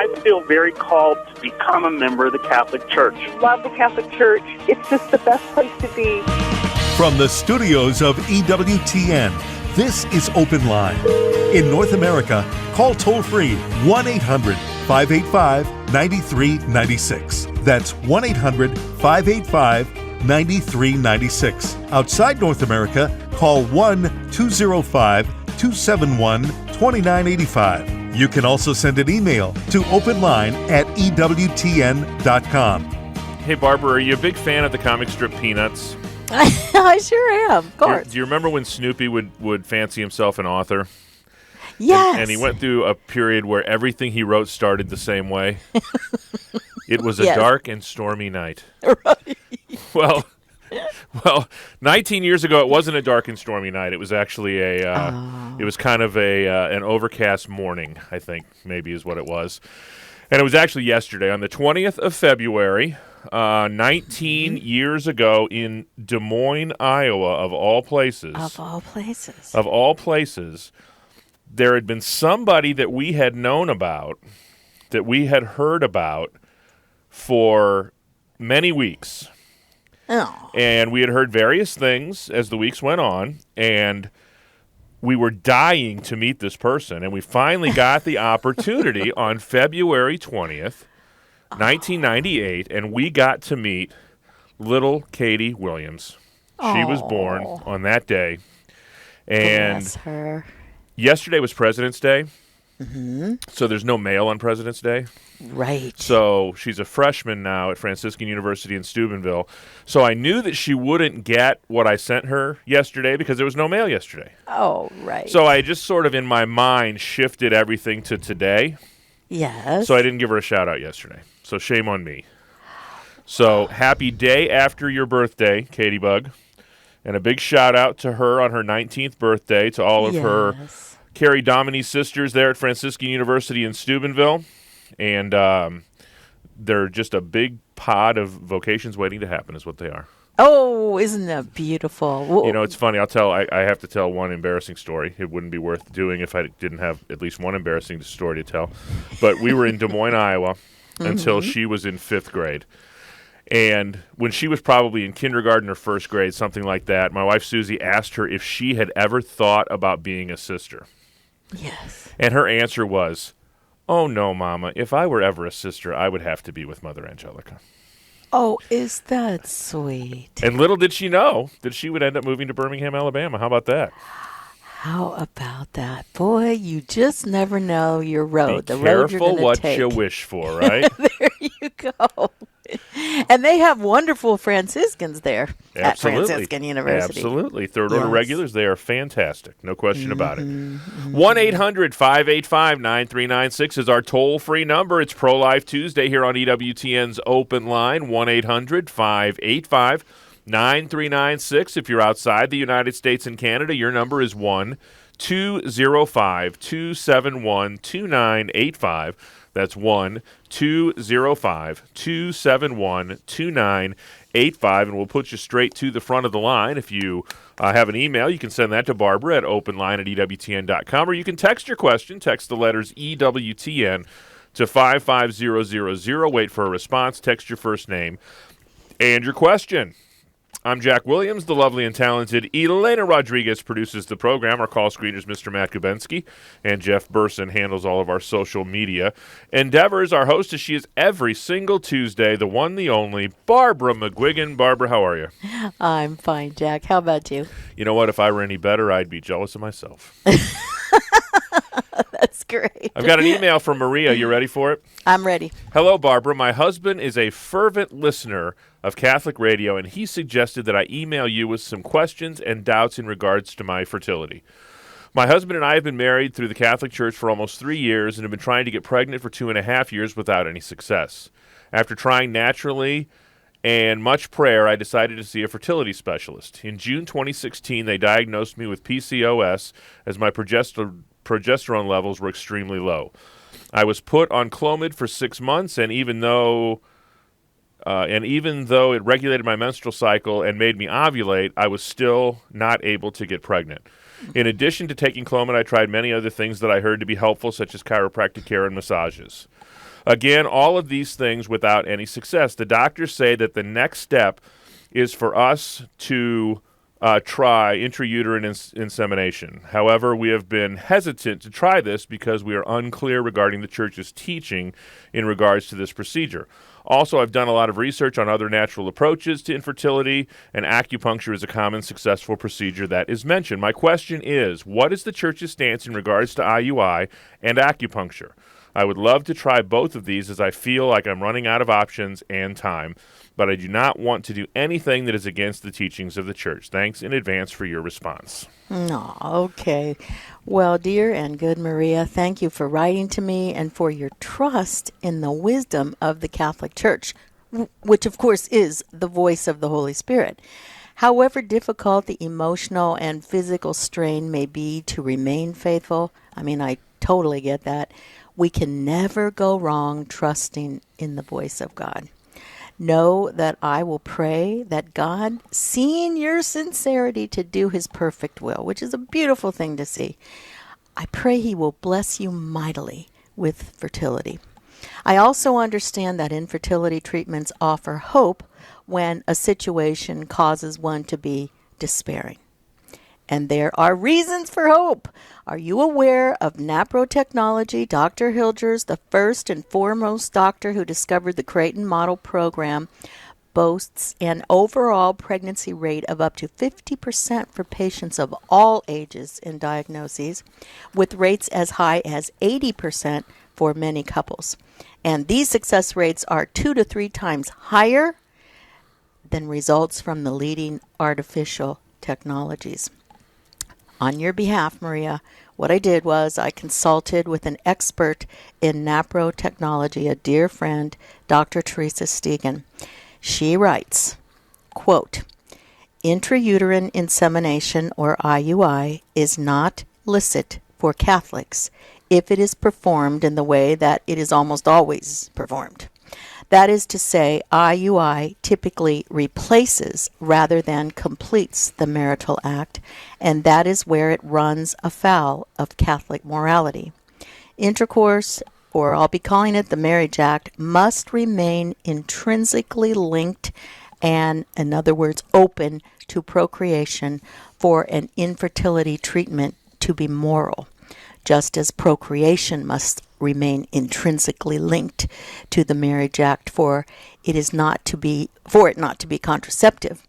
I feel very called to become a member of the Catholic Church. Love the Catholic Church. It's just the best place to be. From the studios of EWTN, this is Open Line. In North America, call toll-free 1-800-585-9396. That's 1-800-585-9396. Outside North America, call 1-205-271-2985. You can also send an email to openline@ewtn.com. Hey, Barbara, are you a big fan of the comic strip Peanuts? I sure am, of course. Do you remember when Snoopy would fancy himself an author? Yes. And he went through a period where everything he wrote started the same way. It was a dark and stormy night. Right. Well, 19 years ago, it wasn't a dark and stormy night. It was actually it was kind of an overcast morning, I think, maybe is what it was. And it was actually yesterday, on the 20th of February, 19 years ago in Des Moines, Iowa, of all places. Of all places. Of all places, there had been somebody that we had known about, that we had heard about for many weeks. Oh. And we had heard various things as the weeks went on, and we were dying to meet this person. And we finally got the opportunity on February 20th, 1998, and we got to meet little Katie Williams. She was born on that day. And bless her. Yesterday was President's Day. Mm-hmm. So there's no mail on President's Day. Right. So she's a freshman now at Franciscan University in Steubenville. So I knew that she wouldn't get what I sent her yesterday because there was no mail yesterday. Oh, right. So I just sort of in my mind shifted everything to today. Yes. So I didn't give her a shout out yesterday. So shame on me. So happy day after your birthday, Katie Bug. And a big shout out to her on her 19th birthday, to all of her Carrie Domini's sisters there at Franciscan University in Steubenville. And they're just a big pod of vocations waiting to happen is what they are. Oh, isn't that beautiful? Whoa. You know, it's funny. I have to tell one embarrassing story. It wouldn't be worth doing if I didn't have at least one embarrassing story to tell. But we were in Des Moines, Iowa until she was in 5th grade. And when she was probably in kindergarten or 1st grade, something like that, my wife Susie asked her if she had ever thought about being a sister. Yes. And her answer was, "Oh, no, Mama. If I were ever a sister, I would have to be with Mother Angelica." Oh, is that sweet? And little did she know that she would end up moving to Birmingham, Alabama. How about that? How about that? Boy, you just never know your road. Be the road you're going to take. careful what you wish for, right? There you go. And they have wonderful Franciscans there at Franciscan University. Absolutely. Third-order regulars, they are fantastic. No question about it. 1-800-585-9396 is our toll-free number. It's Pro-Life Tuesday here on EWTN's Open Line, 1-800-585-9396. If you're outside the United States and Canada, your number is 1-205-271-2985. That's 1-205-271-2985, and we'll put you straight to the front of the line. If you have an email, you can send that to Barbara at openline@ewtn.com, or you can text your question. Text the letters EWTN to 55000. Wait for a response. Text your first name and your question. I'm Jack Williams. The lovely and talented Elena Rodriguez produces the program. Our call screeners, Mr. Matt Kubensky, and Jeff Burson handles all of our social media endeavors. Our hostess, she is every single Tuesday, the one, the only, Barbara McGuigan. Barbara, how are you? I'm fine, Jack. How about you? You know what? If I were any better, I'd be jealous of myself. That's great. I've got an email from Maria. You ready for it? I'm ready. Hello, Barbara. My husband is a fervent listener of Catholic radio, and he suggested that I email you with some questions and doubts in regards to my fertility. My husband and I have been married through the Catholic Church for almost 3 years and have been trying to get pregnant for 2.5 years without any success. After trying naturally and much prayer, I decided to see a fertility specialist. In June 2016, they diagnosed me with PCOS as my progesterone levels were extremely low. I was put on Clomid for 6 months, and even though it regulated my menstrual cycle and made me ovulate, I was still not able to get pregnant. In addition to taking Clomid, I tried many other things that I heard to be helpful, such as chiropractic care and massages. Again, all of these things without any success. The doctors say that the next step is for us to try intrauterine insemination. However, we have been hesitant to try this because we are unclear regarding the church's teaching in regards to this procedure. Also, I've done a lot of research on other natural approaches to infertility, and acupuncture is a common successful procedure that is mentioned. My question is, what is the church's stance in regards to IUI and acupuncture? I would love to try both of these as I feel like I'm running out of options and time, but I do not want to do anything that is against the teachings of the church. Thanks in advance for your response. Oh, okay. Well, dear and good Maria, thank you for writing to me and for your trust in the wisdom of the Catholic Church, which of course is the voice of the Holy Spirit. However difficult the emotional and physical strain may be to remain faithful, I totally get that. We can never go wrong trusting in the voice of God. Know that I will pray that God, seeing your sincerity to do his perfect will, which is a beautiful thing to see, I pray he will bless you mightily with fertility. I also understand that infertility treatments offer hope when a situation causes one to be despairing. And there are reasons for hope. Are you aware of NAPRO technology? Dr. Hilgers, the first and foremost doctor who discovered the Creighton model program, boasts an overall pregnancy rate of up to 50% for patients of all ages in diagnoses, with rates as high as 80% for many couples. And these success rates are 2 to 3 times higher than results from the leading artificial technologies. On your behalf, Maria, what I did was I consulted with an expert in NAPRO technology, a dear friend, Dr. Teresa Stegen. She writes, quote, intrauterine insemination, or IUI, is not licit for Catholics if it is performed in the way that it is almost always performed. That is to say, IUI typically replaces rather than completes the marital act, and that is where it runs afoul of Catholic morality. Intercourse, or I'll be calling it the marriage act, must remain intrinsically linked and, in other words, open to procreation for an infertility treatment to be moral, just as procreation must remain intrinsically linked to the marriage act for it not to be contraceptive.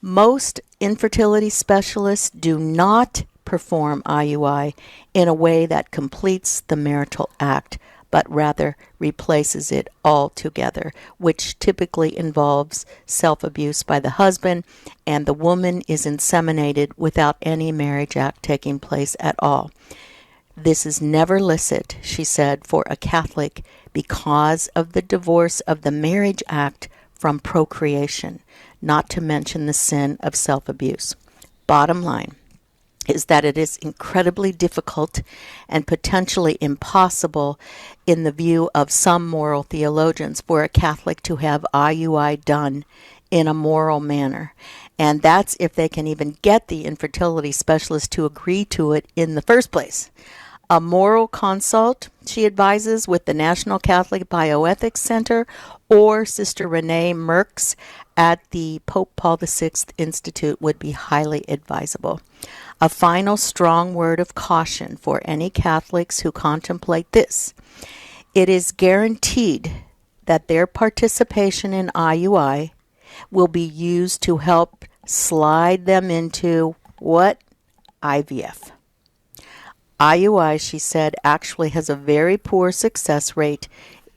Most infertility specialists do not perform IUI in a way that completes the marital act, but rather replaces it altogether, which typically involves self-abuse by the husband, and the woman is inseminated without any marriage act taking place at all. This is never licit, she said, for a Catholic because of the divorce of the marriage act from procreation, not to mention the sin of self-abuse. Bottom line is that it is incredibly difficult and potentially impossible in the view of some moral theologians for a Catholic to have IUI done in a moral manner. And that's if they can even get the infertility specialist to agree to it in the first place. A moral consult, she advises, with the National Catholic Bioethics Center or Sister Renee Merckx at the Pope Paul VI Institute would be highly advisable. A final strong word of caution for any Catholics who contemplate this. It is guaranteed that their participation in IUI will be used to help slide them into what? IVF. IUI, she said, actually has a very poor success rate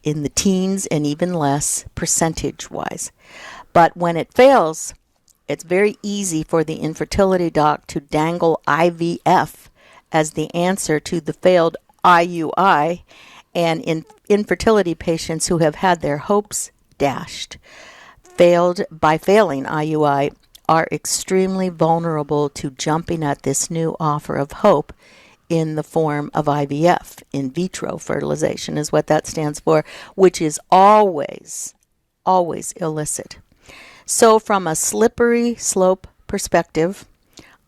in the teens and even less percentage-wise. But when it fails, it's very easy for the infertility doc to dangle IVF as the answer to the failed IUI, and infertility patients who have had their hopes dashed. Failing IUI are extremely vulnerable to jumping at this new offer of hope in the form of IVF, in vitro fertilization is what that stands for, which is always illicit. So from a slippery slope perspective,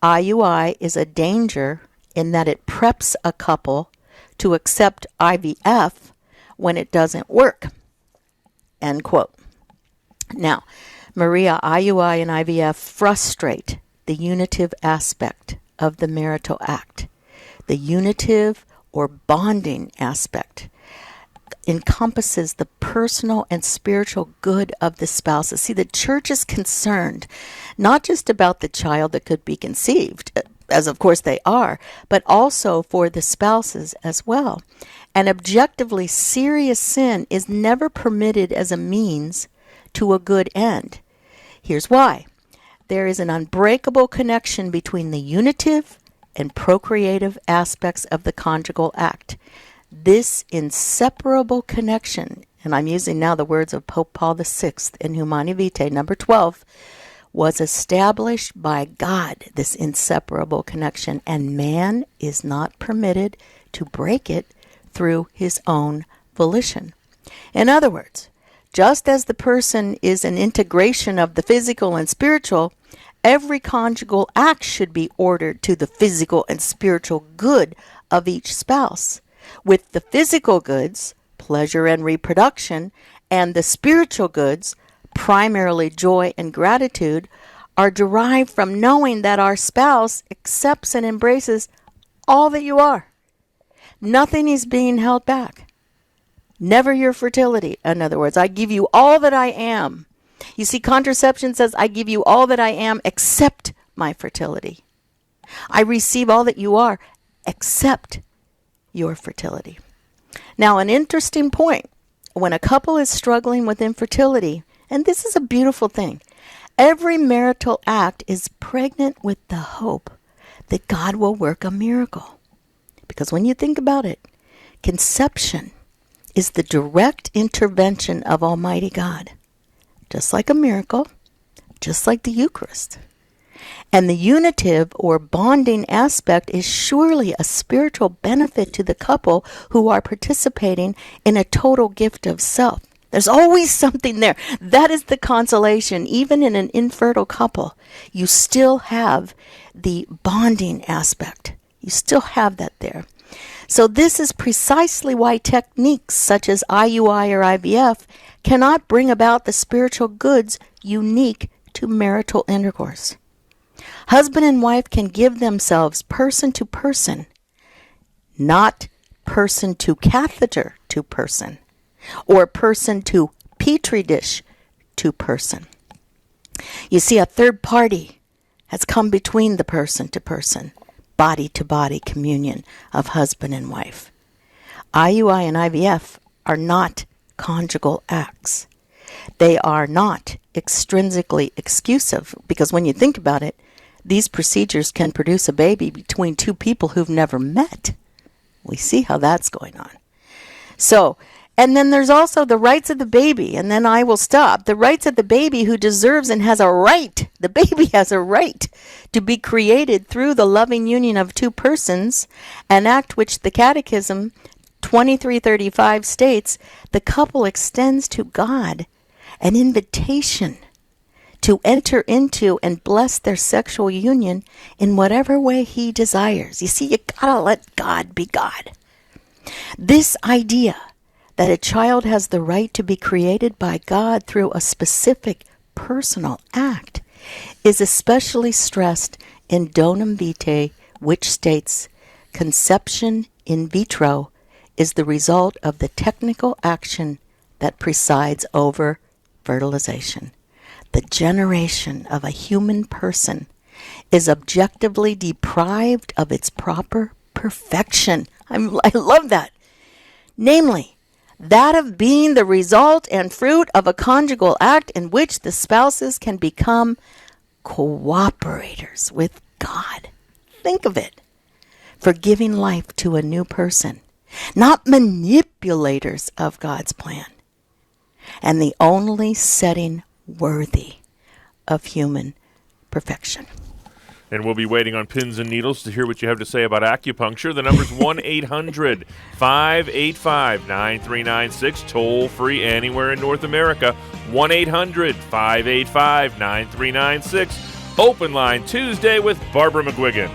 IUI is a danger in that it preps a couple to accept IVF when it doesn't work. End quote. Now, Maria, IUI and IVF frustrate the unitive aspect of the marital act. The unitive or bonding aspect encompasses the personal and spiritual good of the spouses. See, the church is concerned not just about the child that could be conceived, as of course they are, but also for the spouses as well. And objectively, serious sin is never permitted as a means to a good end. Here's why. There is an unbreakable connection between the unitive and procreative aspects of the conjugal act. This inseparable connection, and I'm using now the words of Pope Paul VI in Humanae Vitae, number 12, was established by God, this inseparable connection, and man is not permitted to break it through his own volition. In other words, just as the person is an integration of the physical and spiritual, every conjugal act should be ordered to the physical and spiritual good of each spouse, with the physical goods, pleasure and reproduction, and the spiritual goods, primarily joy and gratitude, are derived from knowing that our spouse accepts and embraces all that you are. Nothing is being held back. Never your fertility. In other words, I give you all that I am. You see, contraception says, I give you all that I am except my fertility. I receive all that you are except your fertility. Now, an interesting point. When a couple is struggling with infertility, and this is a beautiful thing, every marital act is pregnant with the hope that God will work a miracle. Because when you think about it, conception is the direct intervention of Almighty God. Just like a miracle, just like the Eucharist. And the unitive or bonding aspect is surely a spiritual benefit to the couple who are participating in a total gift of self. There's always something there. That is the consolation. Even in an infertile couple, you still have the bonding aspect. You still have that there. So this is precisely why techniques such as IUI or IVF cannot bring about the spiritual goods unique to marital intercourse. Husband and wife can give themselves person to person, not person to catheter to person, or person to petri dish to person. You see, a third party has come between the person to person, body to body communion of husband and wife. IUI and IVF are not conjugal acts. They are not extrinsically exclusive, because when you think about it, these procedures can produce a baby between two people who've never met. We see how that's going on. So, and then there's also the rights of the baby, and then I will stop. The rights of the baby who deserves and has a right, the baby has a right to be created through the loving union of two persons, an act which the Catechism 2335 states the couple extends to God an invitation to enter into and bless their sexual union in whatever way he desires. You see, you gotta let God be God. This idea that a child has the right to be created by God through a specific personal act is especially stressed in Donum Vitae, which states, conception in vitro is the result of the technical action that presides over fertilization. The generation of a human person is objectively deprived of its proper perfection. I love that. Namely, that of being the result and fruit of a conjugal act in which the spouses can become cooperators with God. Think of it. For giving life to a new person, not manipulators of God's plan, and the only setting worthy of human perfection. And we'll be waiting on pins and needles to hear what you have to say about acupuncture. The number's 1-800-585-9396, toll free anywhere in North America. 1-800-585-9396. Open Line Tuesday with Barbara McGuigan.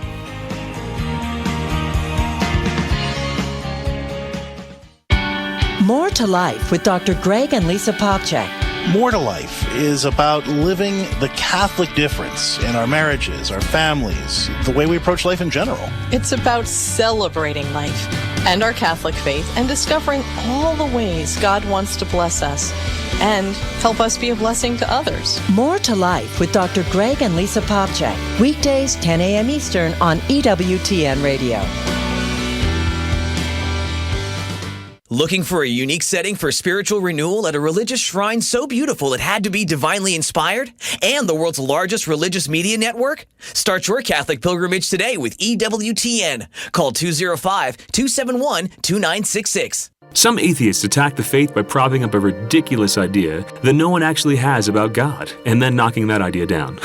More to Life with Dr. Greg and Lisa Popcak. More to Life is about living the Catholic difference in our marriages, our families, the way we approach life in general. It's about celebrating life and our Catholic faith and discovering all the ways God wants to bless us and help us be a blessing to others. More to Life with Dr. Greg and Lisa Popcak. Weekdays, 10 a.m. Eastern on EWTN Radio. Looking for a unique setting for spiritual renewal at a religious shrine so beautiful it had to be divinely inspired? And the world's largest religious media network? Start your Catholic pilgrimage today with EWTN. Call 205-271-2966. Some atheists attack the faith by propping up a ridiculous idea that no one actually has about God, and then knocking that idea down.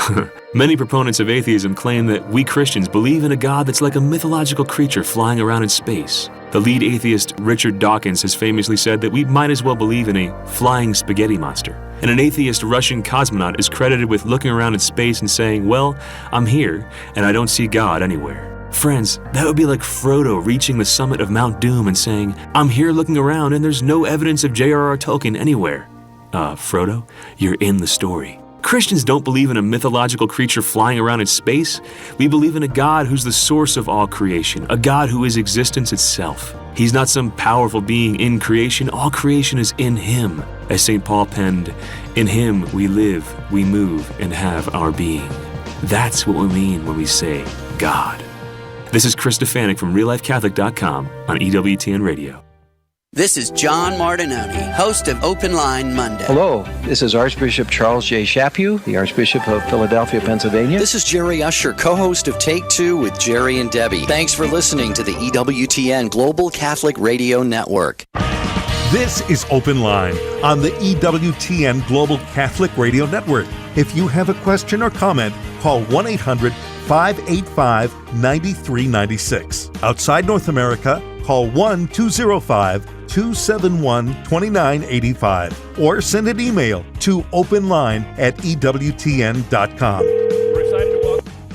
Many proponents of atheism claim that we Christians believe in a God that's like a mythological creature flying around in space. The lead atheist, Richard Dawkins, has famously said that we might as well believe in a flying spaghetti monster. And an atheist Russian cosmonaut is credited with looking around in space and saying, "Well, I'm here, and I don't see God anywhere." Friends, that would be like Frodo reaching the summit of Mount Doom and saying, "I'm here looking around and there's no evidence of J.R.R. Tolkien anywhere." Frodo, you're in the story. Christians don't believe in a mythological creature flying around in space. We believe in a God who's the source of all creation, a God who is existence itself. He's not some powerful being in creation. All creation is in Him. As St. Paul penned, "In Him we live, we move, and have our being." That's what we mean when we say God. This is Chris Stefanik from RealLifeCatholic.com on EWTN Radio. This is John Martinoni, host of Open Line Monday. Hello, this is Archbishop Charles J. Chaput, the Archbishop of Philadelphia, Pennsylvania. This is Jerry Usher, co-host of Take Two with Jerry and Debbie. Thanks for listening to the EWTN Global Catholic Radio Network. This is Open Line on the EWTN Global Catholic Radio Network. If you have a question or comment, call 1-800-585-9396. Outside North America, call 1-205-271-2985 or send an email to openline@ewtn.com.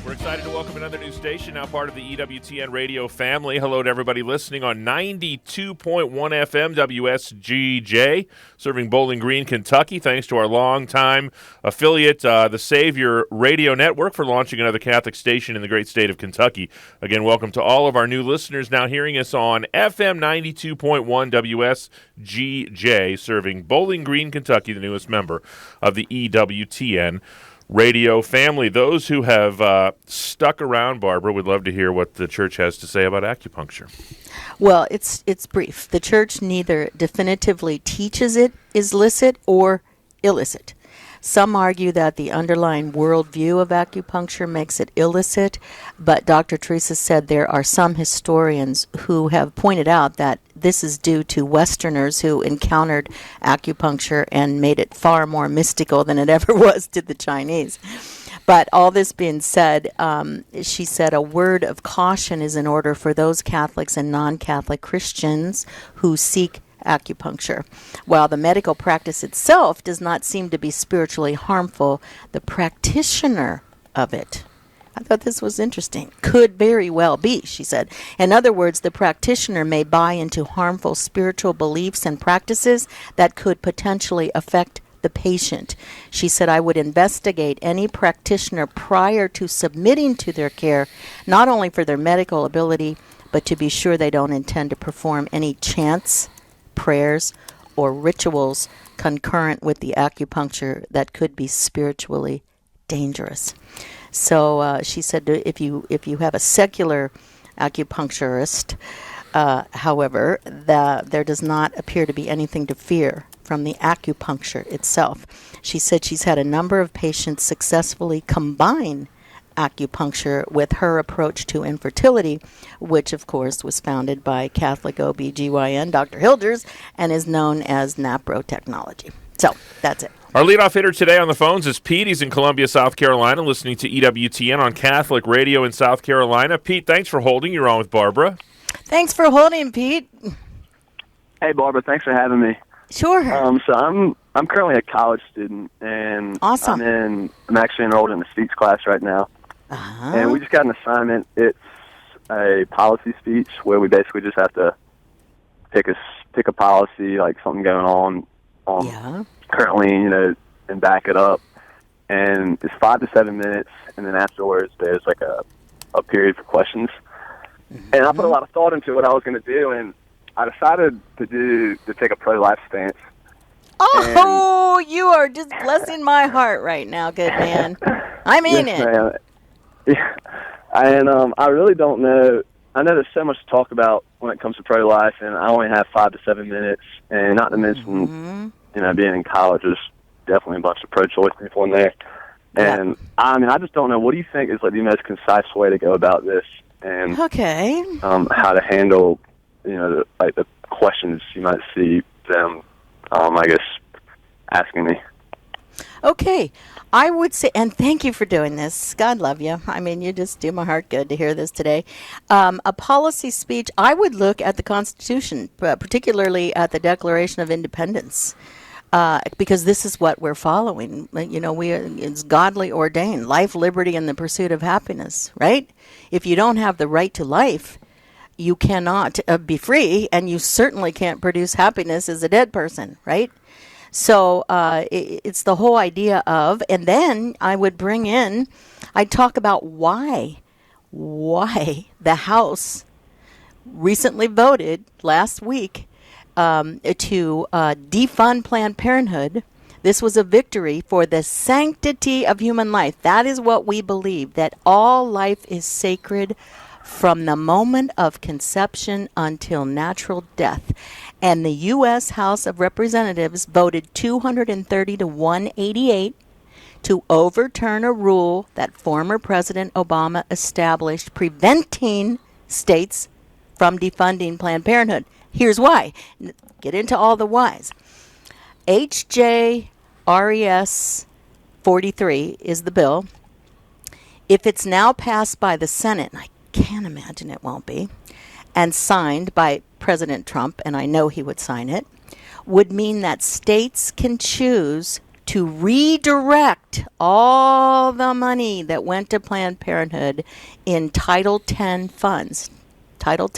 We're excited to welcome another new station, now part of the EWTN radio family. Hello to everybody listening on 92.1 FM WSGJ, serving Bowling Green, Kentucky. Thanks to our longtime affiliate, the Savior Radio Network, for launching another Catholic station in the great state of Kentucky. Again, welcome to all of our new listeners now hearing us on FM 92.1 WSGJ, serving Bowling Green, Kentucky, the newest member of the EWTN radio family. Those who have stuck around, Barbara, would love to hear what the church has to say about acupuncture. Well, it's brief. The church neither definitively teaches it is licit or illicit. Some argue that the underlying worldview of acupuncture makes it illicit, but Dr. Teresa said there are some historians who have pointed out that this is due to Westerners who encountered acupuncture and made it far more mystical than it ever was to the Chinese. But all this being said, she said a word of caution is in order for those Catholics and non-Catholic Christians who seek acupuncture. While the medical practice itself does not seem to be spiritually harmful, the practitioner of it, I thought this was interesting, could very well be, she said. In other words, the practitioner may buy into harmful spiritual beliefs and practices that could potentially affect the patient. She said, I would investigate any practitioner prior to submitting to their care, not only for their medical ability, but to be sure they don't intend to perform any chants, prayers, or rituals concurrent with the acupuncture that could be spiritually dangerous. So she said, if you have a secular acupuncturist, however, there does not appear to be anything to fear from the acupuncture itself. She said she's had a number of patients successfully combine acupuncture with her approach to infertility, which of course was founded by Catholic OB/GYN Dr. Hilders and is known as NAPRO technology. So that's it. Our leadoff hitter today on the phones is Pete. He's in Columbia, South Carolina, listening to EWTN on Catholic Radio in South Carolina. Pete, thanks for holding. You're on with Barbara. Thanks for holding, Pete. Hey, Barbara. Thanks for having me. Sure. So I'm currently a college student, and awesome. I'm actually enrolled in the speech class right now. And we just got an assignment. It's a policy speech where we basically just have to pick a policy, like something going on currently, and back it up. And it's 5 to 7 minutes, and then afterwards there's like a period for questions. Mm-hmm. And I put a lot of thought into what I was going to do, and I decided to take a pro-life stance. Oh, you are just blessing my heart right now, good man. I mean yes, it. Man. Yeah. And I really don't know. I know there's so much to talk about when it comes to pro-life, and I only have 5 to 7 minutes. And not to mention, being in college, there's definitely a bunch of pro-choice people in there. And I just don't know. What do you think is like the most concise way to go about this? And how to handle, the questions you might see them, I guess, asking me. Okay. I would say, and thank you for doing this. God love you. I mean, you just do my heart good to hear this today. A policy speech, I would look at the Constitution, particularly at the Declaration of Independence, because this is what we're following. It's godly ordained, life, liberty, and the pursuit of happiness, right? If you don't have the right to life, you cannot be free, and you certainly can't produce happiness as a dead person, right? So it's the whole idea of, and then I would bring in, I'd talk about why the House recently voted last week to defund Planned Parenthood. This was a victory for the sanctity of human life. That is what we believe, that all life is sacred from the moment of conception until natural death. And the U.S. House of Representatives voted 230 to 188 to overturn a rule that former President Obama established preventing states from defunding Planned Parenthood. Here's why. Get into all the whys. HJRES 43 is the bill. If it's now passed by the Senate, and I can't imagine it won't be, and signed by President Trump, and I know he would sign it, would mean that states can choose to redirect all the money that went to Planned Parenthood in Title X funds, Title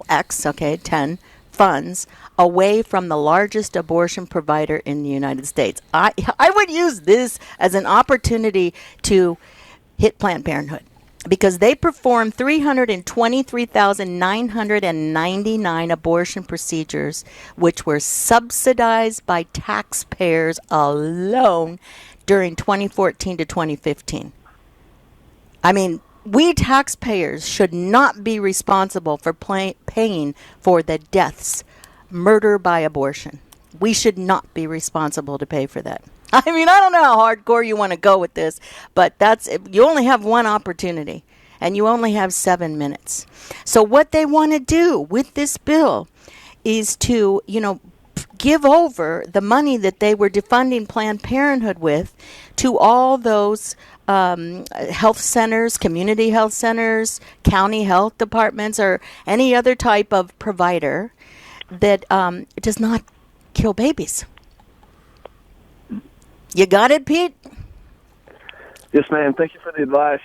X, 10 funds, away from the largest abortion provider in the United States. I would use this as an opportunity to hit Planned Parenthood, because they performed 323,999 abortion procedures, which were subsidized by taxpayers alone during 2014 to 2015. I mean, we taxpayers should not be responsible for paying for the deaths, murder by abortion. We should not be responsible to pay for that. I mean, I don't know how hardcore you want to go with this, but you only have one opportunity, and you only have 7 minutes. So what they want to do with this bill is to, give over the money that they were defunding Planned Parenthood with to all those health centers, community health centers, county health departments, or any other type of provider that does not kill babies. You got it, Pete? Yes, ma'am. Thank you for the advice.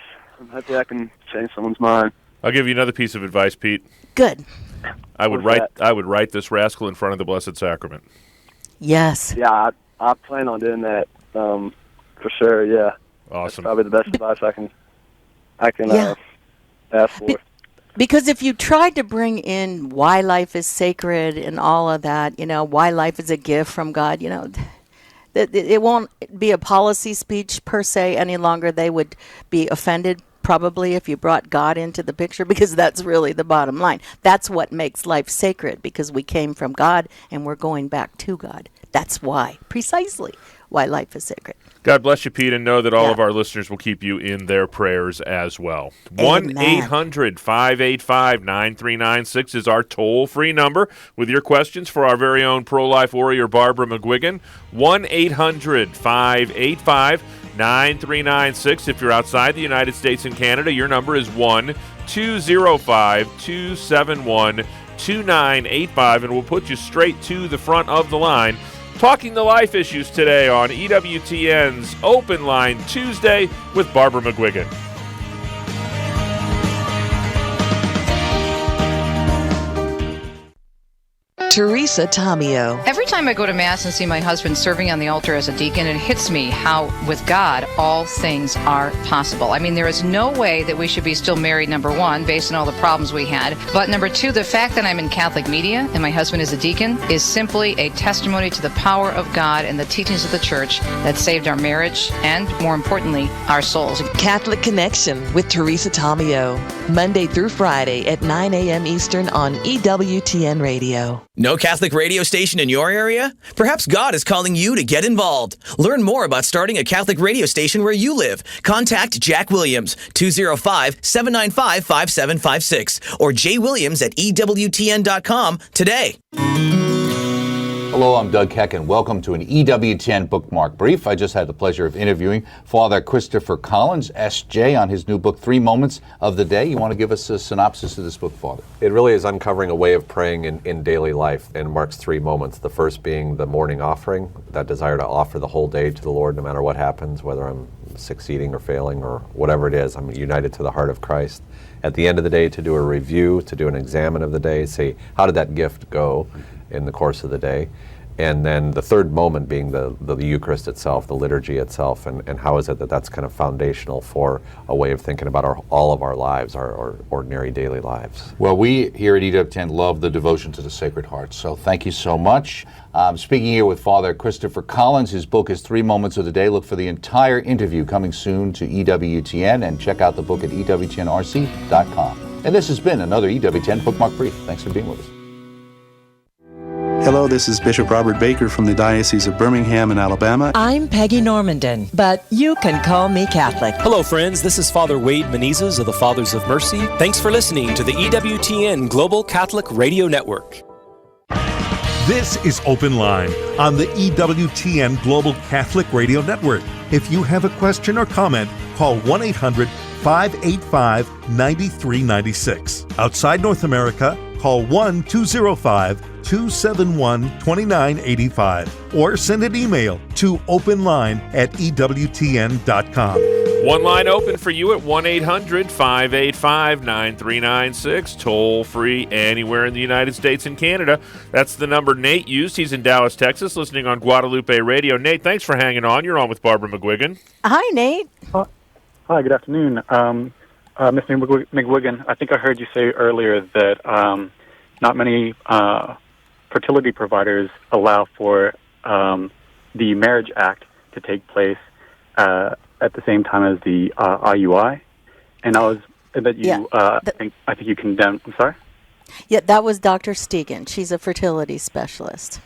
Hopefully I can change someone's mind. I'll give you another piece of advice, Pete. Good. I would write this rascal in front of the Blessed Sacrament. Yes. Yeah, I plan on doing that for sure. Yeah. Awesome. That's probably the best advice I can ask for. Because if you tried to bring in why life is sacred and all of that, why life is a gift from God, it won't be a policy speech per se any longer. They would be offended probably if you brought God into the picture, because that's really the bottom line. That's what makes life sacred, because we came from God and we're going back to God. That's why, precisely why life is sacred. God bless you, Pete, and know that all of our listeners will keep you in their prayers as well. 1-800-585-9396 is our toll-free number with your questions for our very own pro-life warrior, Barbara McGuigan. 1-800-585-9396. If you're outside the United States and Canada, your number is 1-205-271-2985, and we'll put you straight to the front of the line. Talking the life issues today on EWTN's Open Line Tuesday with Barbara McGuigan. Teresa Tomeo. Every time I go to Mass and see my husband serving on the altar as a deacon, it hits me how, with God, all things are possible. I mean, there is no way that we should be still married, number one, based on all the problems we had. But number two, the fact that I'm in Catholic media and my husband is a deacon is simply a testimony to the power of God and the teachings of the Church that saved our marriage and, more importantly, our souls. Catholic Connection with Teresa Tomeo. Monday through Friday at 9 a.m. Eastern on EWTN Radio. No Catholic radio station in your area? Perhaps God is calling you to get involved. Learn more about starting a Catholic radio station where you live. Contact Jack Williams, 205-795-5756, or jwilliams@ewtn.com today. Hello, I'm Doug Keck, and welcome to an EWTN Bookmark Brief. I just had the pleasure of interviewing Father Christopher Collins, S.J., on his new book, 3 Moments of the Day. You want to give us a synopsis of this book, Father? It really is uncovering a way of praying in daily life and marks 3 moments. The first being the morning offering, that desire to offer the whole day to the Lord no matter what happens, whether I'm succeeding or failing or whatever it is. I'm united to the heart of Christ. At the end of the day, to do a review, to do an examine of the day, say, how did that gift go in the course of the day? And then the third moment being the Eucharist itself, the liturgy itself, and how is it that that's kind of foundational for a way of thinking about all of our lives, our ordinary daily lives. Well, we here at EWTN love the devotion to the Sacred Heart, so thank you so much. Speaking here with Father Christopher Collins. His book is 3 Moments of the Day. Look for the entire interview coming soon to EWTN, and check out the book at EWTNRC.com. And this has been another EWTN Bookmark Brief. Thanks for being with us. Hello, this is Bishop Robert Baker from the Diocese of Birmingham in Alabama. I'm Peggy Normandin, but you can call me Catholic. Hello, friends. This is Father Wade Menezes of the Fathers of Mercy. Thanks for listening to the EWTN Global Catholic Radio Network. This is Open Line on the EWTN Global Catholic Radio Network. If you have a question or comment, call 1-800-585-9396. Outside North America, call 1-205-271-2985 or send an email to openline@ewtn.com. One line open for you at 1-800-585-9396. Toll free anywhere in the United States and Canada. That's the number Nate used. He's in Dallas, Texas, listening on Guadalupe Radio. Nate, thanks for hanging on. You're on with Barbara McGuigan. Hi, Nate. Hi, good afternoon. Mr. McGuigan, I think I heard you say earlier that not many fertility providers allow for the Marriage Act to take place at the same time as the IUI, and I think you condemned. I'm sorry. Yeah, that was Dr. Stegan. She's a fertility specialist.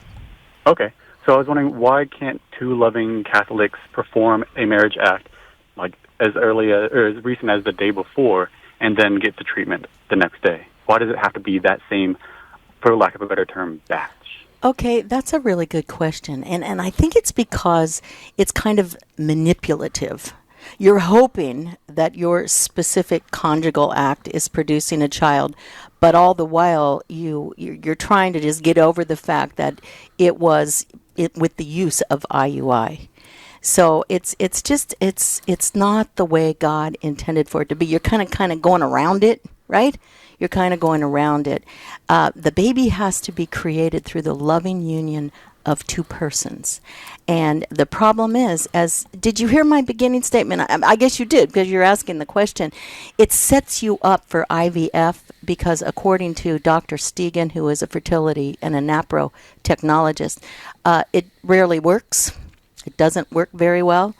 Okay, so I was wondering, why can't 2 loving Catholics perform a Marriage Act like as early or as recent as the day before, and then get the treatment the next day? Why does it have to be that same, for lack of a better term, batch? Okay, that's a really good question. And I think it's because it's kind of manipulative. You're hoping that your specific conjugal act is producing a child, but all the while you're trying to just get over the fact that it was with the use of IUI. So it's not the way God intended for it to be. You're kind of going around it, right? You're kind of going around it. The baby has to be created through the loving union of 2 persons. And the problem is, did you hear my beginning statement? I guess you did, because you're asking the question. It sets you up for IVF because, according to Dr. Stegan, who is a fertility and a NAPRO technologist, it rarely works. It doesn't work very well.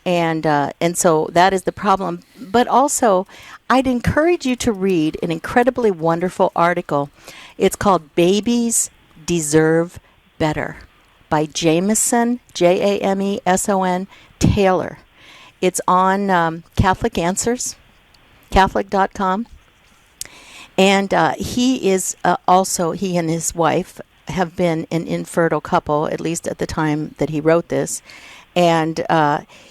And so that is the problem. But also, I'd encourage you to read an incredibly wonderful article. It's called Babies Deserve Better by Jameson, Jameson Taylor. It's on Catholic Answers, Catholic.com. And he is he and his wife have been an infertile couple, at least at the time that he wrote this. And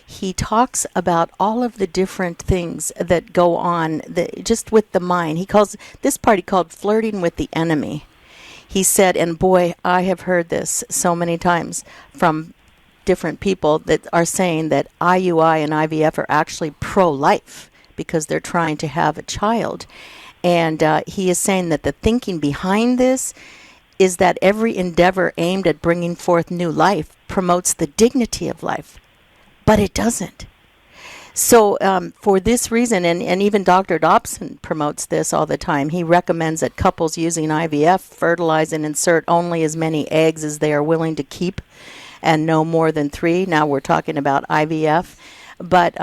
he talks about all of the different things that go on just with the mind. He calls this part, he called flirting with the enemy. He said, and boy, I have heard this so many times from different people that are saying that IUI and IVF are actually pro-life because they're trying to have a child. And he is saying that the thinking behind this is that every endeavor aimed at bringing forth new life promotes the dignity of life, but it doesn't. So for this reason, and even Dr. Dobson promotes this all the time, he recommends that couples using IVF fertilize and insert only as many eggs as they are willing to keep and no more than 3. Now we're talking about IVF. But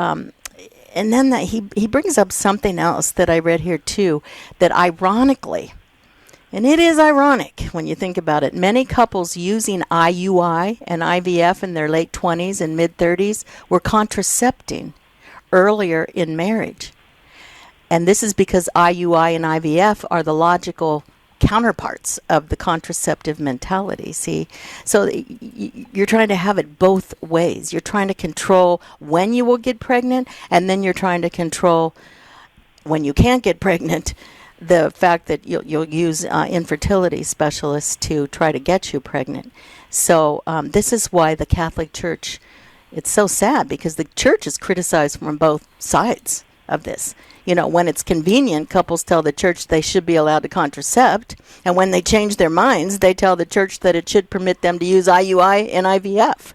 and then he brings up something else that I read here too, that ironically, and it is ironic when you think about it, many couples using IUI and IVF in their late 20s and mid-30s were contracepting earlier in marriage. And this is because IUI and IVF are the logical counterparts of the contraceptive mentality, see? So you're trying to have it both ways. You're trying to control when you will get pregnant, and then you're trying to control when you can't get pregnant, the fact that you'll use infertility specialists to try to get you pregnant. So this is why the Catholic Church, it's so sad because the church is criticized from both sides of this. You know, when it's convenient, couples tell the church they should be allowed to contracept. And when they change their minds, they tell the church that it should permit them to use IUI and IVF.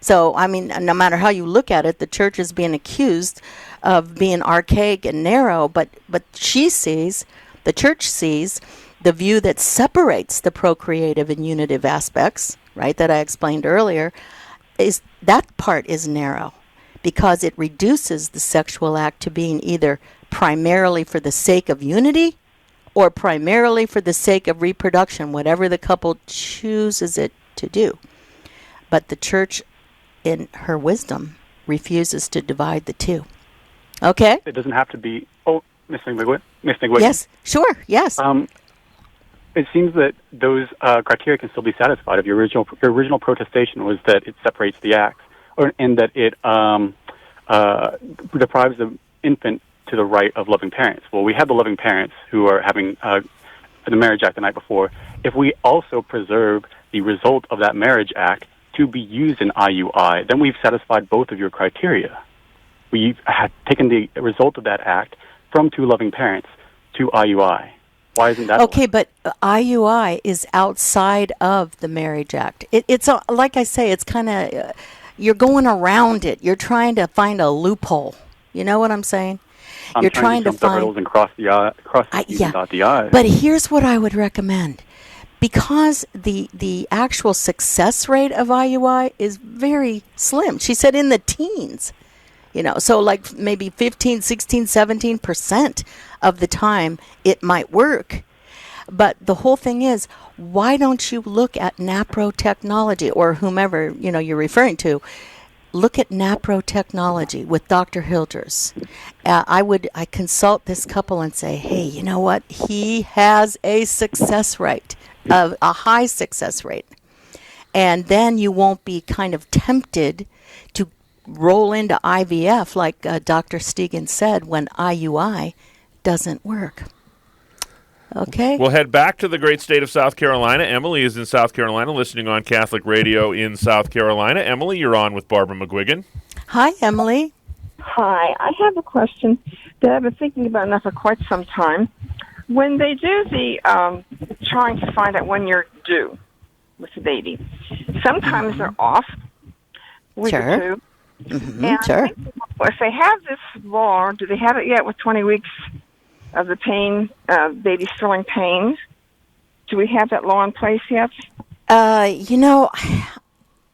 So, I mean, no matter how you look at it, the church is being accused of being archaic and narrow. But the church sees the view that separates the procreative and unitive aspects, right, that I explained earlier, is that part is narrow because it reduces the sexual act to being either primarily for the sake of unity or primarily for the sake of reproduction, whatever the couple chooses it to do. But the church, in her wisdom, refuses to divide the two. Okay? It doesn't have to be... Oh, Ms. McGuigan? Yes, sure, yes. It seems that those criteria can still be satisfied. If your original protestation was that it separates the acts, and that it deprives the infant to the right of loving parents. Well, we have the loving parents who are having the marriage act the night before. If we also preserve the result of that marriage act to be used in IUI, then we've satisfied both of your criteria. We've taken the result of that act from 2 loving parents to IUI. Why isn't that? Okay, but IUI is outside of the marriage act. It's like I say, it's kind of, you're going around it. You're trying to find a loophole. You know what I'm saying? You're trying to find the hurdles and cross the T's and dot the I's. But here's what I would recommend. Because the actual success rate of IUI is very slim. She said in the teens. You know, so like maybe 15, 16, 17% of the time it might work. But the whole thing is, why don't you look at NAPRO technology or whomever, you know, you're referring to? Look at NAPRO technology with Dr. Hilders. I consult this couple and say, hey, you know what? He has a success rate, a high success rate. And then you won't be kind of tempted to roll into IVF like Dr. Stegan said when IUI doesn't work. Okay. We'll head back to the great state of South Carolina. Emily is in South Carolina listening on Catholic Radio in South Carolina. Emily, you're on with Barbara McGuigan. Hi, Emily. Hi. I have a question that I've been thinking about now for quite some time. When they do the trying to find out when you're due with the baby, sometimes they're off with the tube. And sure. If they have this law, do they have it yet with 20 weeks of the pain, baby's feeling pain? Do we have that law in place yet? You know,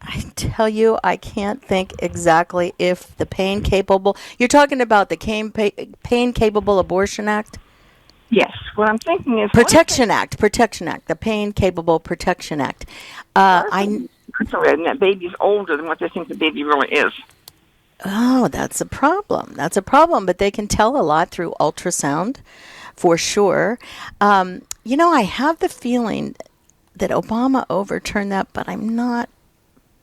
I tell you, I can't think exactly if the pain capable. You're talking about the Pain Capable Abortion Act? Yes. What I'm thinking is Protection Act, the Pain Capable Protection Act. And that baby's older than what they think the baby really is. Oh, that's a problem. But they can tell a lot through ultrasound, for sure. You know, I have the feeling that Obama overturned that, but I'm not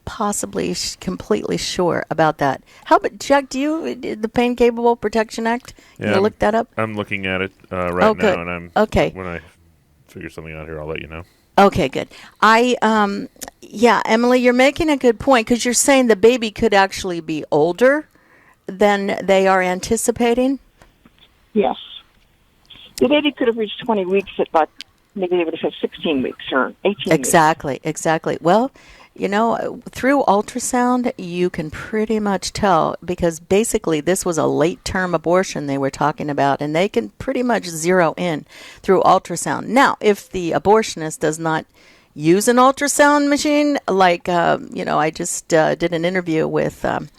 possibly completely sure about that. How about, Jack, the Pain Capable Protection Act? Can you look that up? I'm looking at it right now, and when I figure something out here, I'll let you know. Okay, good. Emily, you're making a good point because you're saying the baby could actually be older than they are anticipating? Yes. The baby could have reached 20 weeks at about maybe they would have said 16 weeks or 18 weeks. Exactly. Well, through ultrasound, you can pretty much tell, because basically this was a late-term abortion they were talking about, and they can pretty much zero in through ultrasound. Now, if the abortionist does not use an ultrasound machine, like, I just did an interview with Ann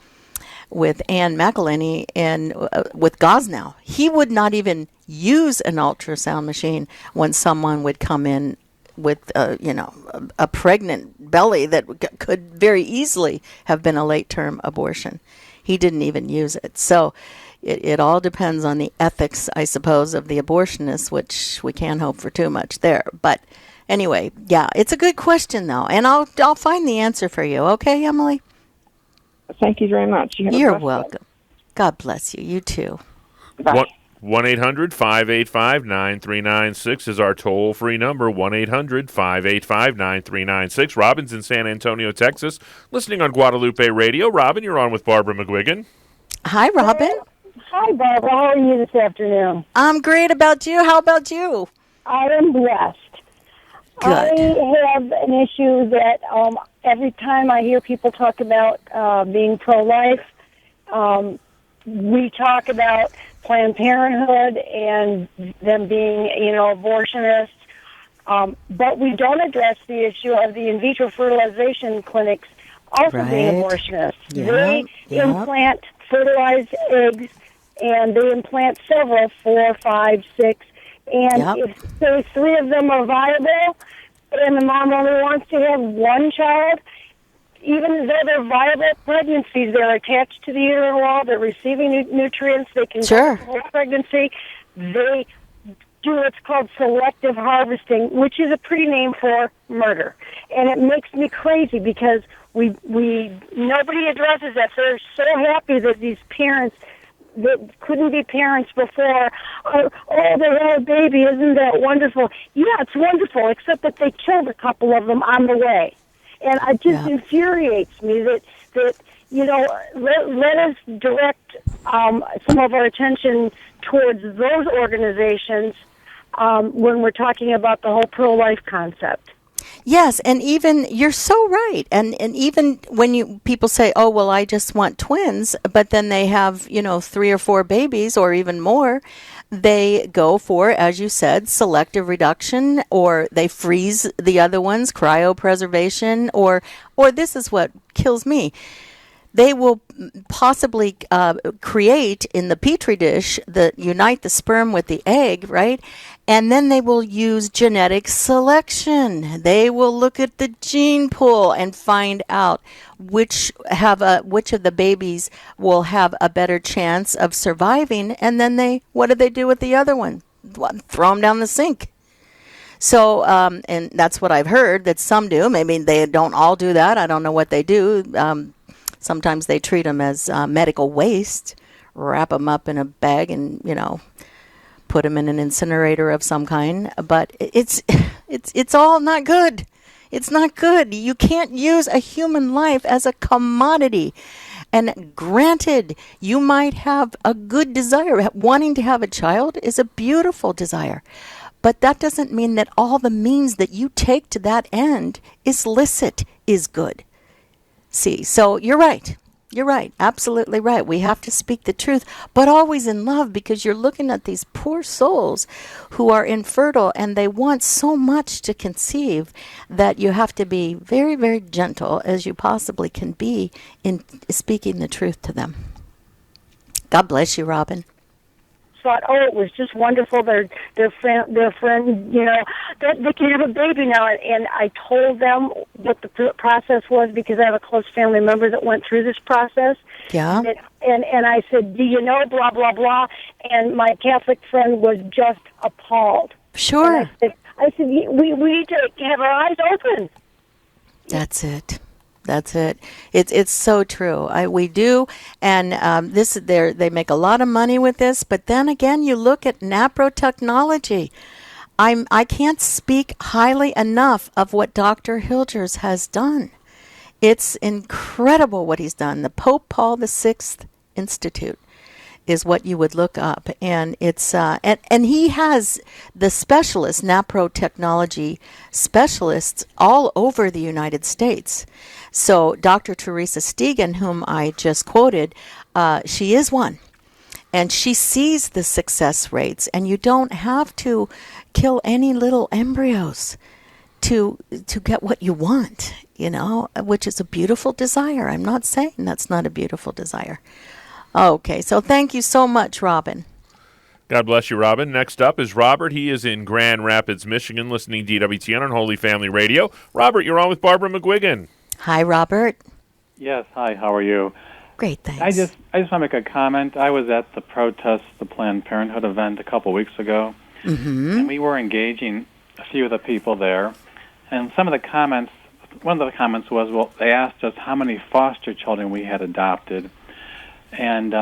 McElhinney and with Gosnow. He would not even use an ultrasound machine when someone would come in with a pregnant belly that could very easily have been a late-term abortion. He didn't even use it. So it all depends on the ethics, I suppose, of the abortionist, which we can't hope for too much there. But anyway, yeah, it's a good question, though, and I'll find the answer for you. Okay, Emily? Thank you very much. You're welcome. God bless you. You too. Bye. 1-800-585-9396 is our toll-free number, 1-800-585-9396. Robin's in San Antonio, Texas, listening on Guadalupe Radio. Robin, you're on with Barbara McGuigan. Hi, Robin. Hi, Barbara. How are you this afternoon? I'm great. About you? How about you? I am blessed. Good. I have an issue that every time I hear people talk about being pro-life, we talk about Planned Parenthood and them being, abortionists, but we don't address the issue of the in vitro fertilization clinics also being abortionists. They implant fertilized eggs, and they implant several, 4, 5, 6, and if say 3 of them are viable, and the mom only wants to have one child, even though they're viable pregnancies, they're attached to the uterine wall, they're receiving nutrients, they can go the whole pregnancy. They do what's called selective harvesting, which is a pretty name for murder. And it makes me crazy because nobody addresses that. They're so happy that these parents that couldn't be parents before, they had a baby, isn't that wonderful? Yeah, it's wonderful, except that they killed a couple of them on the way. And it just infuriates me that let us direct some of our attention towards those organizations when we're talking about the whole pro-life concept. Yes, and even you're so right. And even when people say, "Oh, well, I just want twins," but then they have 3 or 4 babies or even more, they go for, as you said, selective reduction, or they freeze the other ones, cryopreservation, or this is what kills me. They will possibly create in the petri dish unite the sperm with the egg, right? And then they will use genetic selection. They will look at the gene pool and find out which of the babies will have a better chance of surviving. And then what do they do with the other one? Throw them down the sink. So, and that's what I've heard that some do. Maybe they don't all do that. I don't know what they do. Sometimes they treat them as medical waste, wrap them up in a bag and, put them in an incinerator of some kind. But it's all not good. It's not good. You can't use a human life as a commodity. And granted, you might have a good desire. Wanting to have a child is a beautiful desire. But that doesn't mean that all the means that you take to that end is licit, is good. See, so you're right. You're right. Absolutely right. We have to speak the truth, but always in love, because you're looking at these poor souls who are infertile and they want so much to conceive that you have to be very, very gentle as you possibly can be in speaking the truth to them. God bless you, Robin. Thought, it was just wonderful. Their friend, that they can have a baby now. And I told them what the process was, because I have a close family member that went through this process. Yeah. And I said, do you know, blah, blah, blah. And my Catholic friend was just appalled. Sure. And I said, we need to have our eyes open. That's it. That's it. It's so true. We do, and they make a lot of money with this. But then again, you look at naprotechnology. I can't speak highly enough of what Dr. Hilgers has done. It's incredible what he's done. The Pope Paul VI Institute. is what you would look up. And it's and he has the specialists, NAPRO technology specialists all over the United States. So Dr. Teresa Stegan, whom I just quoted, she is one. And she sees the success rates, and you don't have to kill any little embryos to get what you want, which is a beautiful desire. I'm not saying that's not a beautiful desire. Okay, so thank you so much, Robin. God bless you, Robin. Next up is Robert. He is in Grand Rapids, Michigan, listening to EWTN on Holy Family Radio. Robert, you're on with Barbara McGuigan. Hi, Robert. Yes, hi, how are you? Great, thanks. I just want to make a comment. I was at the protest, the Planned Parenthood event a couple weeks ago, and we were engaging a few of the people there. And some of the comments, one of the comments was, well, they asked us how many foster children we had adopted, and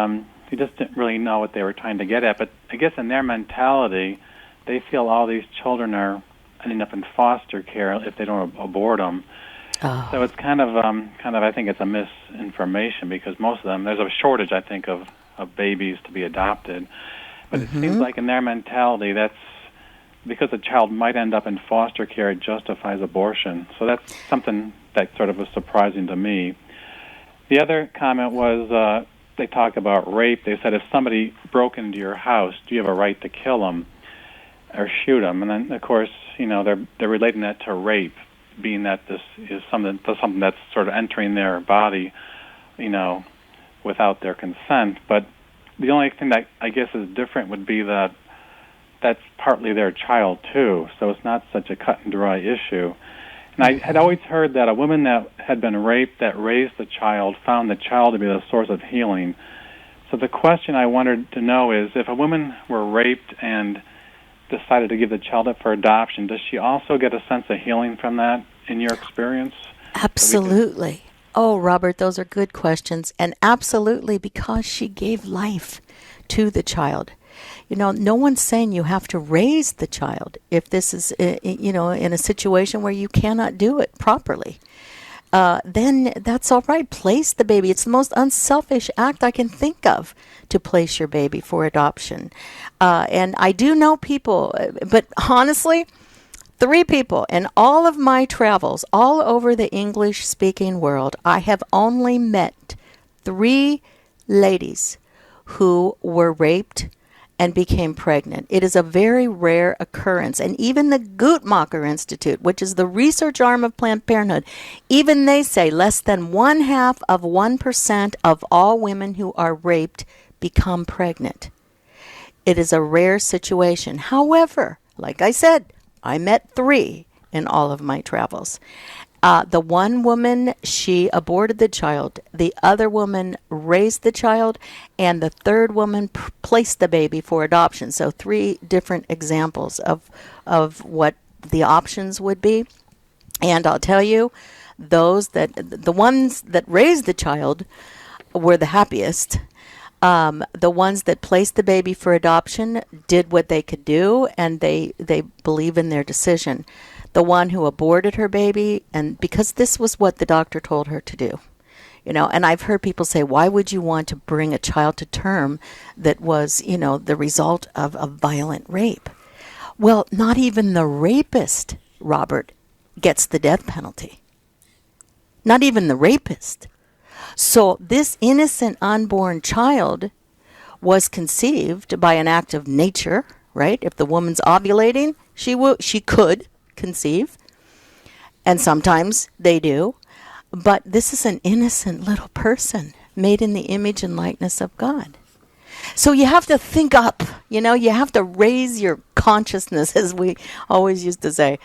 we just didn't really know what they were trying to get at. But I guess in their mentality, they feel all these children are ending up in foster care if they don't abort them. Oh. So it's kind of I think it's a misinformation, because most of them, there's a shortage, I think, of babies to be adopted. But it seems like in their mentality, that's because a child might end up in foster care, it justifies abortion. So that's something that sort of was surprising to me. The other comment was they talk about rape. They said if somebody broke into your house, do you have a right to kill them or shoot them? And then, of course, they're relating that to rape, being that this is something that's sort of entering their body, without their consent. But the only thing that I guess is different would be that that's partly their child too, so it's not such a cut and dry issue. And I had always heard that a woman that had been raped that raised the child found the child to be the source of healing. So the question I wanted to know is, if a woman were raped and decided to give the child up for adoption, does she also get a sense of healing from that, in your experience? Absolutely. Oh, Robert, those are good questions. And absolutely, because she gave life to the child. No one's saying you have to raise the child if this is, in a situation where you cannot do it properly. Then that's all right. Place the baby. It's the most unselfish act I can think of, to place your baby for adoption. And I do know people, but honestly, 3 people in all of my travels all over the English-speaking world, I have only met 3 ladies who were raped and became pregnant. It is a very rare occurrence. And even the Guttmacher Institute, which is the research arm of Planned Parenthood, even they say less than 0.5% of all women who are raped become pregnant. It is a rare situation. However, like I said, I met 3 in all of my travels. The one woman, she aborted the child. The other woman raised the child. And the third woman placed the baby for adoption. So 3 different examples of what the options would be. And I'll tell you, the ones that raised the child were the happiest. The ones that placed the baby for adoption did what they could do, and they believe in their decision. The one who aborted her baby, and because this was what the doctor told her to do. And I've heard people say, why would you want to bring a child to term that was, the result of a violent rape? Well, not even the rapist, Robert, gets the death penalty. Not even the rapist. So this innocent unborn child was conceived by an act of nature, right? If the woman's ovulating, she could conceive, and sometimes they do, but this is an innocent little person made in the image and likeness of God. So you have to think up, you have to raise your consciousness, as we always used to say,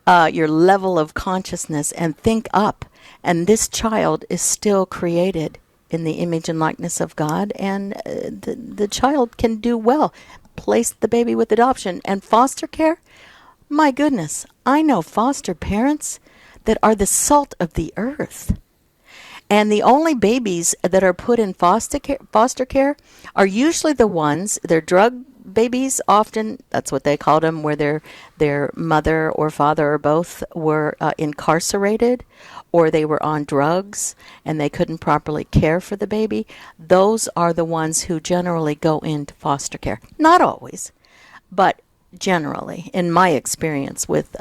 your level of consciousness, and think up. And this child is still created in the image and likeness of God, and the child can do well. Place the baby with adoption. And foster care, my goodness, I know foster parents that are the salt of the earth. And the only babies that are put in foster care are usually the ones, they're drug babies often, that's what they called them, where their mother or father or both were incarcerated, or they were on drugs and they couldn't properly care for the baby. Those are the ones who generally go into foster care. Not always, but generally, in my experience with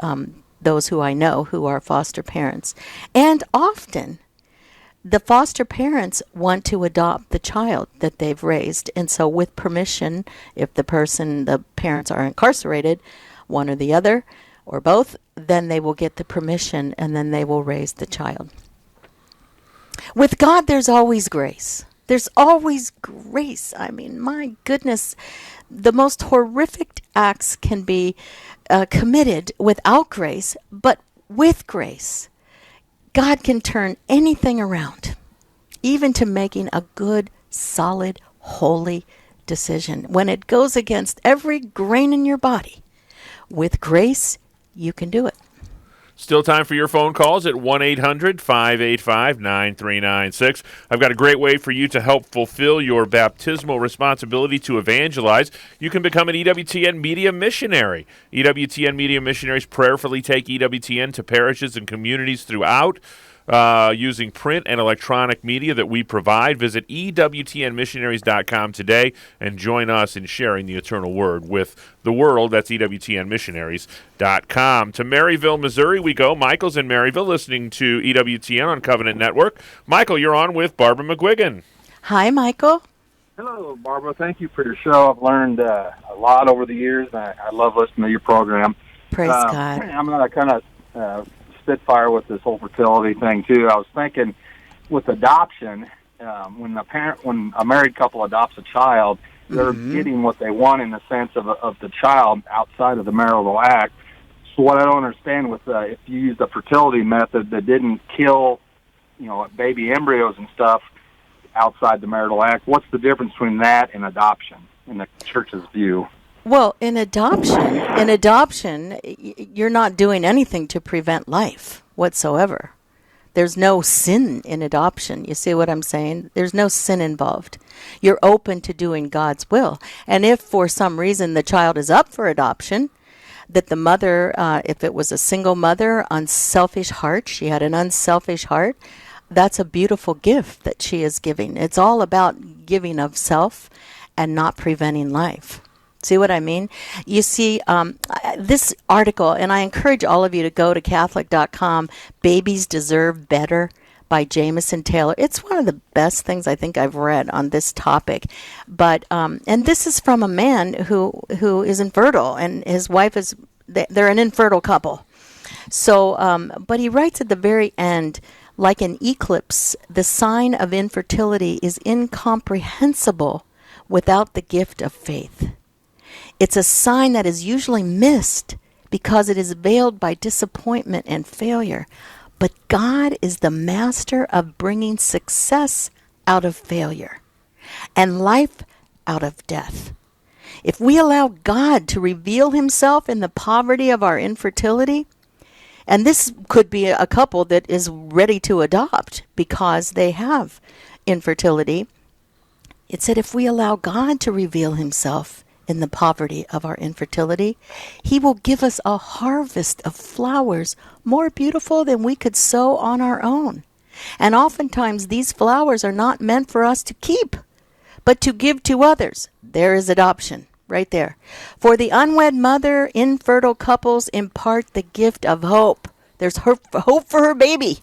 those who I know who are foster parents. And often, the foster parents want to adopt the child that they've raised. And so with permission, if the parents are incarcerated, one or the other, or both, then they will get the permission and then they will raise the child. With God, there's always grace. There's always grace. I mean, my goodness, the most horrific acts can be committed without grace, but with grace, God can turn anything around, even to making a good, solid, holy decision. When it goes against every grain in your body, with grace, you can do it. Still time for your phone calls at 1-800-585-9396. I've got a great way for you to help fulfill your baptismal responsibility to evangelize. You can become an EWTN Media Missionary. EWTN Media Missionaries prayerfully take EWTN to parishes and communities throughout using print and electronic media that we provide. Visit EWTNmissionaries.com today and join us in sharing the eternal word with the world. That's EWTNmissionaries.com. To Maryville, Missouri we go. Michael's in Maryville listening to EWTN on Covenant Network. Michael, you're on with Barbara McGuigan. Hi, Michael. Hello, Barbara. Thank you for your show. I've learned a lot over the years. I love listening to your program. Praise God. I'm going to kind of spitfire with this whole fertility thing, too. I was thinking with adoption, when a married couple adopts a child, they're getting what they want in the sense of the child outside of the marital act. So what I don't understand with if you use the fertility method that didn't kill, baby embryos and stuff outside the marital act, what's the difference between that and adoption in the church's view? Well, in adoption, you're not doing anything to prevent life whatsoever. There's no sin in adoption. You see what I'm saying? There's no sin involved. You're open to doing God's will. And if for some reason the child is up for adoption, that the mother, if it was a single mother, unselfish heart, she had an unselfish heart, that's a beautiful gift that she is giving. It's all about giving of self and not preventing life. See what I mean? You see, this article, and I encourage all of you to go to Catholic.com, Babies Deserve Better by Jameson Taylor. It's one of the best things I think I've read on this topic. But and this is from a man who is infertile, and his wife is, they're an infertile couple. So, but he writes at the very end, like an eclipse, the sign of infertility is incomprehensible without the gift of faith. It's a sign that is usually missed because it is veiled by disappointment and failure. But God is the master of bringing success out of failure and life out of death. If we allow God to reveal himself in the poverty of our infertility, and this could be a couple that is ready to adopt because they have infertility, it said if we allow God to reveal himself in the poverty of our infertility, he will give us a harvest of flowers more beautiful than we could sow on our own. And oftentimes these flowers are not meant for us to keep, but to give to others. There is adoption right there. For the unwed mother, infertile couples impart the gift of hope. There's hope for her baby.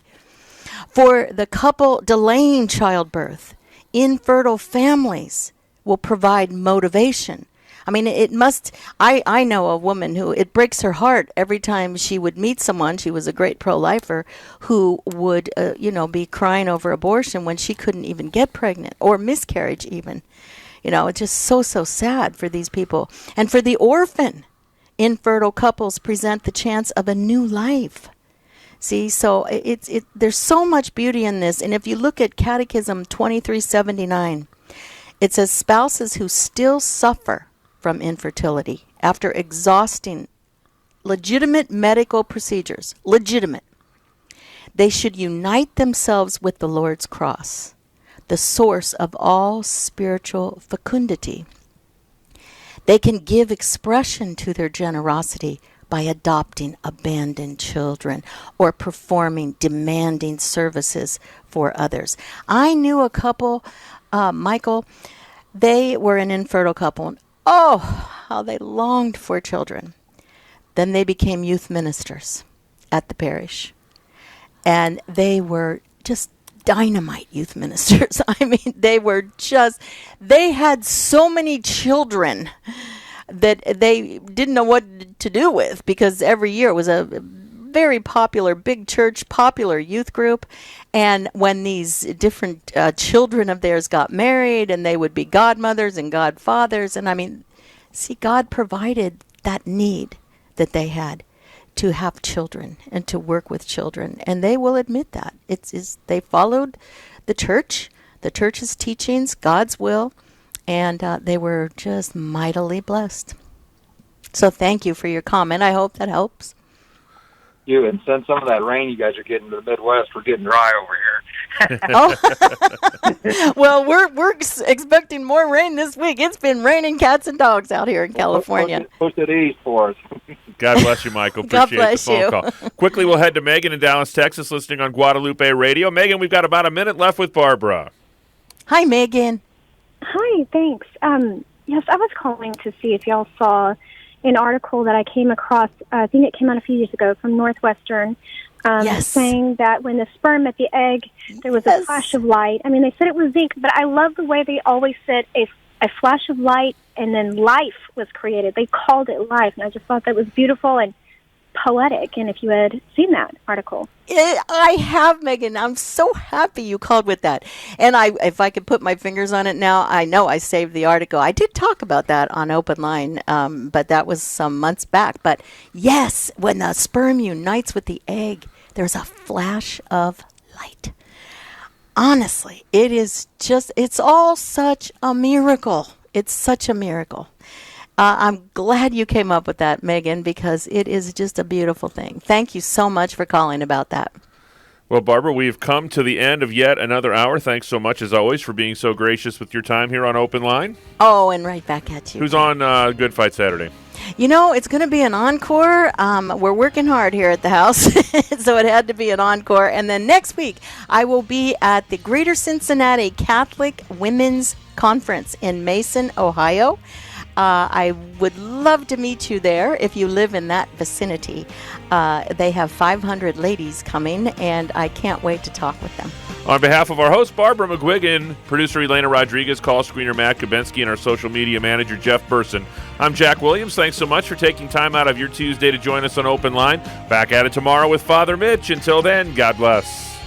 For the couple delaying childbirth, infertile families will provide motivation. I mean, it must, I know a woman who, it breaks her heart every time she would meet someone, she was a great pro-lifer, who would, be crying over abortion when she couldn't even get pregnant, or miscarriage even. It's just so sad for these people. And for the orphan, infertile couples present the chance of a new life. See, so there's so much beauty in this. And if you look at Catechism 2379, it says spouses who still suffer from infertility after exhausting legitimate medical procedures, they should unite themselves with the Lord's cross, the source of all spiritual fecundity. They can give expression to their generosity by adopting abandoned children or performing demanding services for others. I knew a couple, Michael, they were an infertile couple. And oh, how they longed for children. Then they became youth ministers at the parish. And they were just dynamite youth ministers. I mean, they had so many children that they didn't know what to do with, because every year it was a very popular big church, popular youth group. And when these different children of theirs got married, and they would be godmothers and godfathers, and I mean, see, God provided that need that they had to have children and to work with children, and they will admit that they followed the church's teachings, God's will, and they were just mightily blessed. So thank you for your comment. I hope that helps. You, and send some of that rain you guys are getting to the Midwest. We're getting dry over here. Oh. Well, we're expecting more rain this week. It's been raining cats and dogs out here in California. Push it east for us. God bless you, Michael. God Appreciate bless the phone call. Quickly, we'll head to Megan in Dallas, Texas, listening on Guadalupe Radio. Megan, we've got about a minute left with Barbara. Hi, Megan. Hi, thanks. Yes, I was calling to see if y'all saw an article that I came across. I think it came out a few years ago from Northwestern, saying that when the sperm met the egg, there was a flash of light. I mean, they said it was zinc, but I love the way they always said a flash of light, and then life was created. They called it life, and I just thought that was beautiful and poetic. And if you had seen that article. I have, Megan. I'm so happy you called with that. And if I could put my fingers on it now, I know I saved the article. I did talk about that on Open Line, but that was some months back. But yes, when the sperm unites with the egg, there's a flash of light. Honestly, it's all such a miracle. It's such a miracle. I'm glad you came up with that, Megan, because it is just a beautiful thing. Thank you so much for calling about that. Well, Barbara, we've come to the end of yet another hour. Thanks so much, as always, for being so gracious with your time here on Open Line. Oh, and right back at you. Who's on Good Fight Saturday? You know, it's going to be an encore. We're working hard here at the house, so it had to be an encore. And then next week, I will be at the Greater Cincinnati Catholic Women's Conference in Mason, Ohio. I would love to meet you there if you live in that vicinity. They have 500 ladies coming, and I can't wait to talk with them. On behalf of our host, Barbara McGuigan, producer Elena Rodriguez, call screener Matt Kabensky, and our social media manager, Jeff Burson, I'm Jack Williams. Thanks so much for taking time out of your Tuesday to join us on Open Line. Back at it tomorrow with Father Mitch. Until then, God bless.